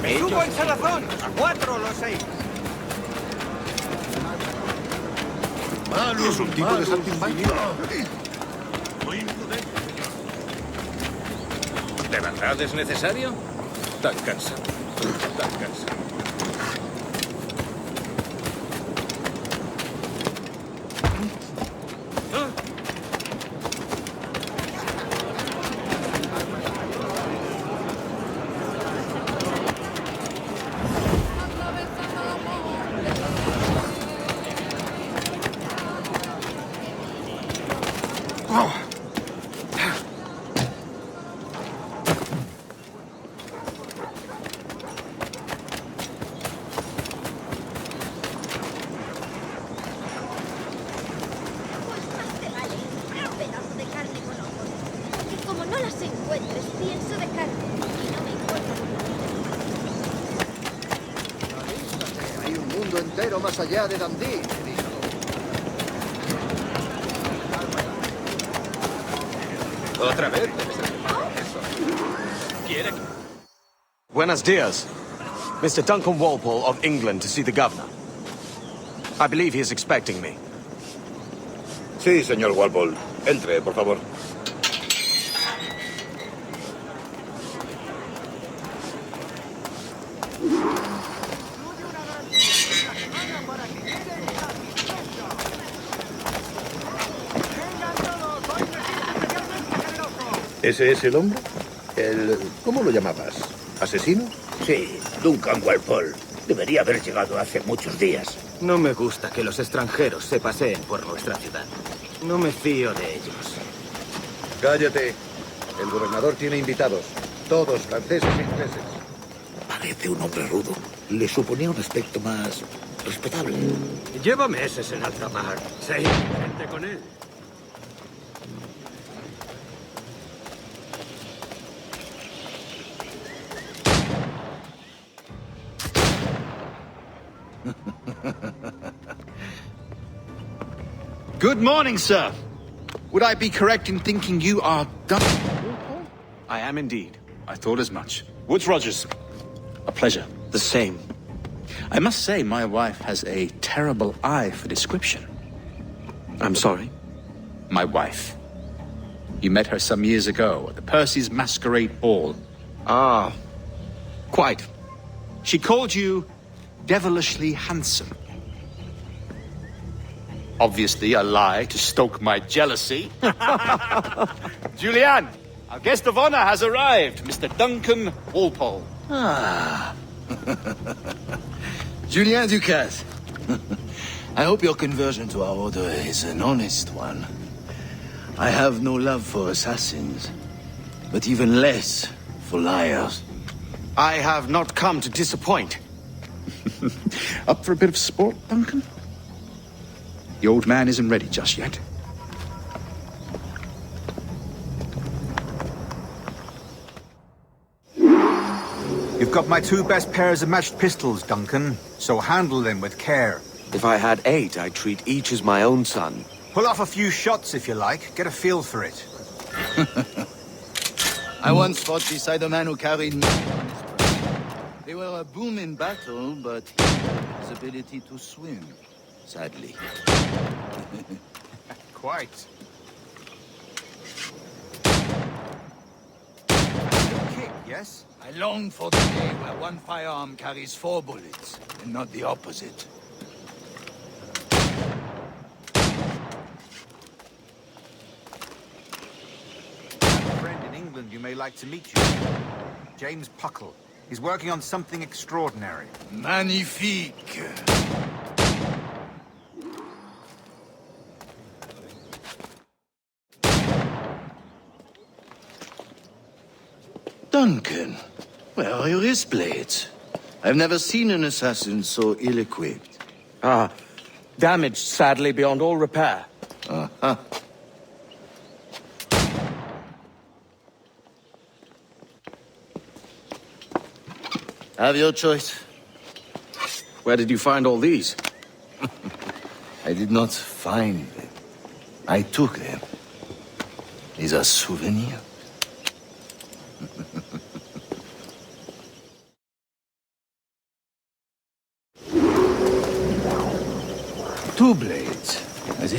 ¡Presumo en salazón! ¡A 4 los 6! Es un tipo de saltimbanquio. ¿De verdad es necesario? Tan cansado. Tan cansado. Hay un mundo entero más allá de Dundee. ¿Otra vez? ¿Quiere? Buenos dias. Mr. Duncan Walpole of England to see the governor. I believe he is expecting me. Sí, señor Walpole. Entre, por favor. ¿Ese es el hombre? ¿Cómo lo llamabas? ¿Asesino? Sí, Duncan Walpole. Debería haber llegado hace muchos días. No me gusta que los extranjeros se paseen por nuestra ciudad. No me fío de ellos. Cállate. El gobernador tiene invitados. Todos franceses e ingleses. Parece un hombre rudo. Le suponía un aspecto más respetable. Lleva meses en alta mar. Sí, gente con él. Good morning, sir. Would I be correct in thinking you are Duncan? I am indeed. I thought as much. Woods Rogers. A pleasure. The same. I must say, my wife has a terrible eye for description. I'm sorry. My wife. You met her some years ago at the Percy's Masquerade Ball. Ah, quite. She called you devilishly handsome. Obviously a lie to stoke my jealousy. Julianne, our guest of honor has arrived, Mr. Duncan Walpole. Ah. Julien Ducasse. I hope your conversion to our order is an honest one. I have no love for assassins, but even less for liars. I have not come to disappoint. Up for a bit of sport, Duncan? The old man isn't ready just yet. You've got my 2 best pairs of matched pistols, Duncan, so handle them with care. If I had 8, I'd treat each as my own son. Pull off a few shots if you like. Get a feel for it. I once fought beside a man who carried me on his breast. They were a boom in battle, but he had his ability to swim, sadly. Quite. Kick, yes? I long for the day where one firearm carries 4 bullets, and not the opposite. I have a friend in England you may like to meet you. James Puckle. He's working on something extraordinary. Magnifique! Duncan, where are your wrist blades? I've never seen an assassin so ill-equipped. Ah, damaged sadly beyond all repair. Uh-huh. Have your choice. Where did you find all these? I did not find them. I took them. These are souvenirs.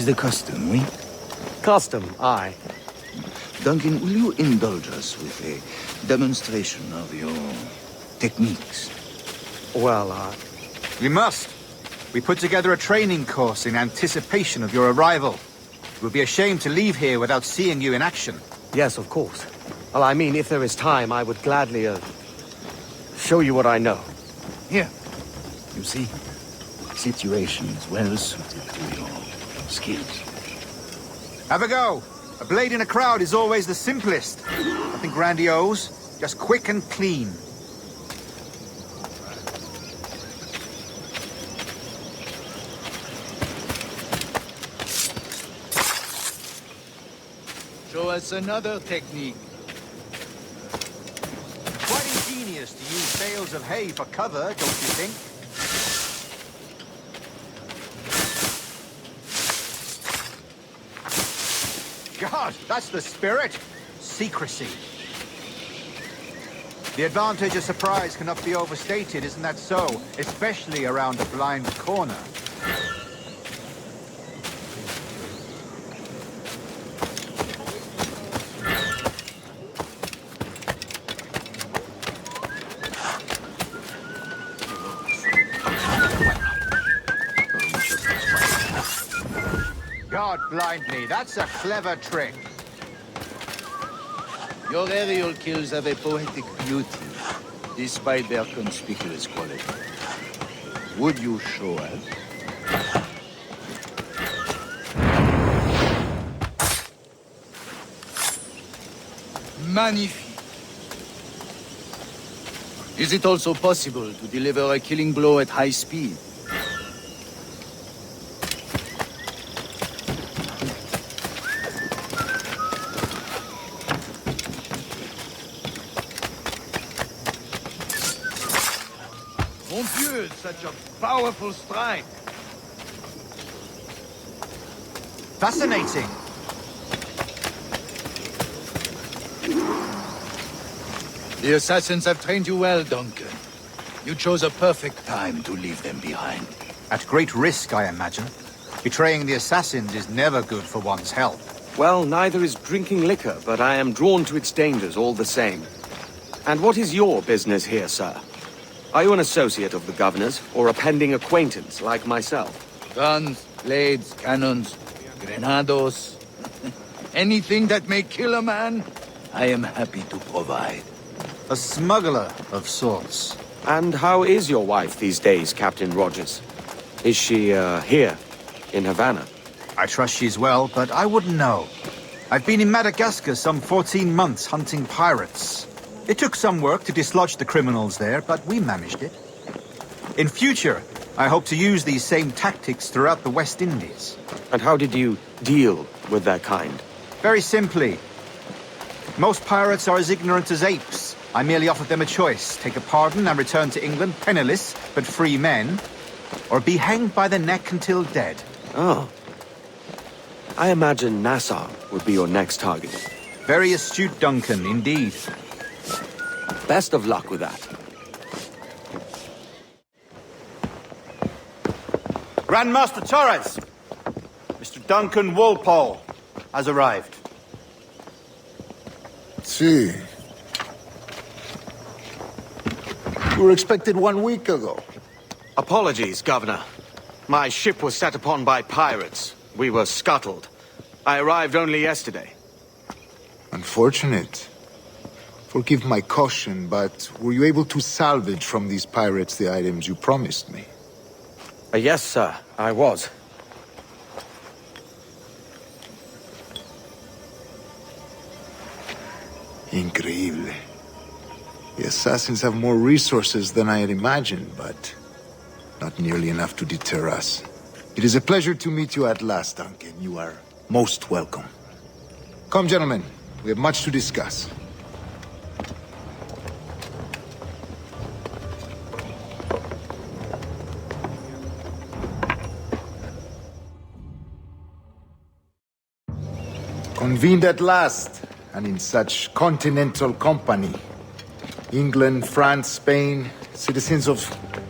is the custom, oui? Custom, aye. Duncan, will you indulge us with a demonstration of your techniques? Well, We must. We put together a training course in anticipation of your arrival. It would be a shame to leave here without seeing you in action. yes, of course. Well, I mean, if there is time, I would gladly, show you what I know. Here. You see, situations well suited to your skills. Have a go. A blade in a crowd is always the simplest. Nothing grandiose, just quick and clean. Show us another technique. Quite ingenious to use bales of hay for cover, don't you think? God, that's the spirit. Secrecy. The advantage of surprise cannot be overstated, isn't that so? Especially around a blind corner. God blind me, that's a clever trick. Your aerial kills have a poetic beauty, despite their conspicuous quality. Would you show us? Magnifique. Is it also possible to deliver a killing blow at high speed? Mon Dieu, such a powerful strike. Fascinating. The assassins have trained you well, Duncan. You chose a perfect time to leave them behind. At great risk, I imagine. Betraying the assassins is never good for one's health. Well, neither is drinking liquor, but I am drawn to its dangers all the same. And what is your business here, sir? Are you an associate of the governor's, or a pending acquaintance like myself? Guns, blades, cannons, grenados. Anything that may kill a man, I am happy to provide. A smuggler of sorts. And how is your wife these days, Captain Rogers? Is she, here, in Havana? I trust she's well, but I wouldn't know. I've been in Madagascar some 14 months hunting pirates. It took some work to dislodge the criminals there, but we managed it. In future, I hope to use these same tactics throughout the West Indies. And how did you deal with that kind? Very simply. Most pirates are as ignorant as apes. I merely offered them a choice. Take a pardon and return to England penniless, but free men. Or be hanged by the neck until dead. Oh. I imagine Nassau would be your next target. Very astute, Duncan, indeed. Best of luck with that. Grandmaster Torres! Mr. Duncan Walpole has arrived. See. You were expected 1 week ago. Apologies, Governor. My ship was set upon by pirates. We were scuttled. I arrived only yesterday. Unfortunate. Forgive my caution, but were you able to salvage from these pirates the items you promised me? Yes, sir, I was. Increíble. The assassins have more resources than I had imagined, but not nearly enough to deter us. It is a pleasure to meet you at last, Duncan. You are most welcome. Come, gentlemen. We have much to discuss. Convened at last, and in such continental company. England, France, Spain, citizens of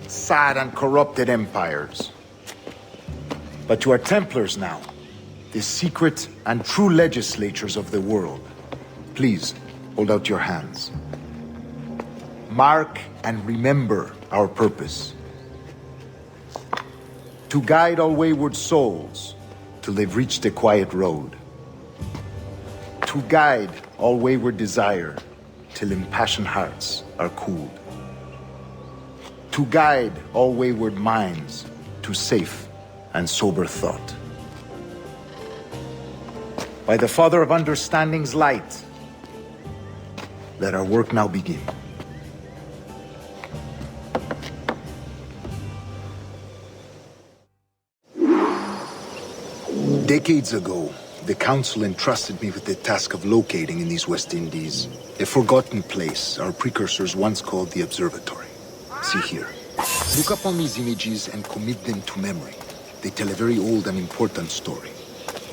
sad and corrupted empires. But you are Templars now, the secret and true legislatures of the world. Please, hold out your hands. Mark and remember our purpose. To guide all wayward souls till they've reached a quiet road. To guide all wayward desire till impassioned hearts are cooled. To guide all wayward minds to safe and sober thought. By the Father of Understanding's light, let our work now begin. Decades ago, the Council entrusted me with the task of locating in these West Indies a forgotten place our precursors once called the Observatory. See here. Look upon these images and commit them to memory. They tell a very old and important story.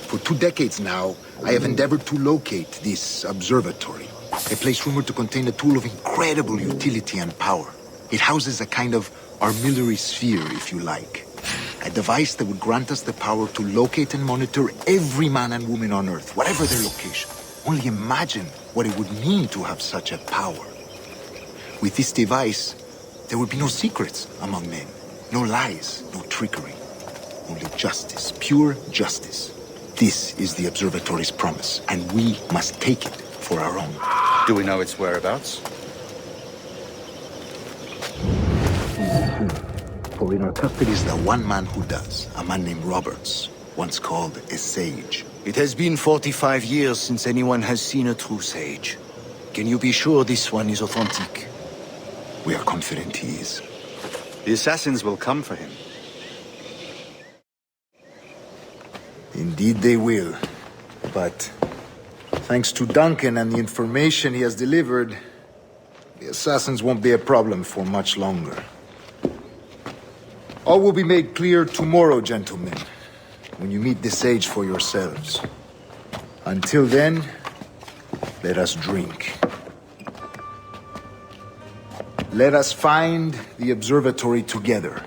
For 2 decades now, I have endeavored to locate this observatory, a place rumored to contain a tool of incredible utility and power. It houses a kind of armillary sphere, if you like. A device that would grant us the power to locate and monitor every man and woman on Earth, whatever their location. Only imagine what it would mean to have such a power. With this device, there would be no secrets among men, no lies, no trickery. Only justice, pure justice. This is the observatory's promise, and we must take it for our own. Do we know its whereabouts? For in our custody is the one man who does, a man named Roberts, once called a sage. It has been 45 years since anyone has seen a true sage. Can you be sure this one is authentic? We are confident he is. The assassins will come for him. Indeed they will. But thanks to Duncan and the information he has delivered, the assassins won't be a problem for much longer. All will be made clear tomorrow, gentlemen, when you meet the sage for yourselves. Until then, let us drink. Let us find the observatory together.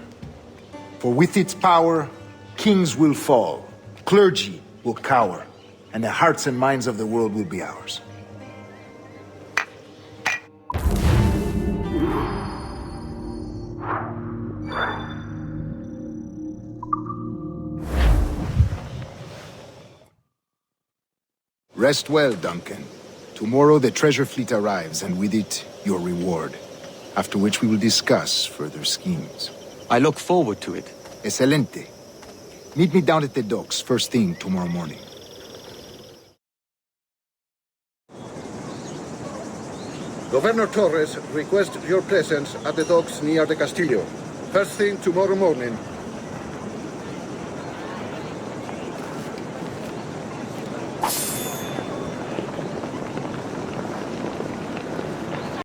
For with its power, kings will fall, clergy will cower, and the hearts and minds of the world will be ours. Rest well, Duncan. Tomorrow the treasure fleet arrives, and with it, your reward. After which we will discuss further schemes. I look forward to it. Excelente. Meet me down at the docks first thing tomorrow morning. Governor Torres requests your presence at the docks near the Castillo. First thing tomorrow morning.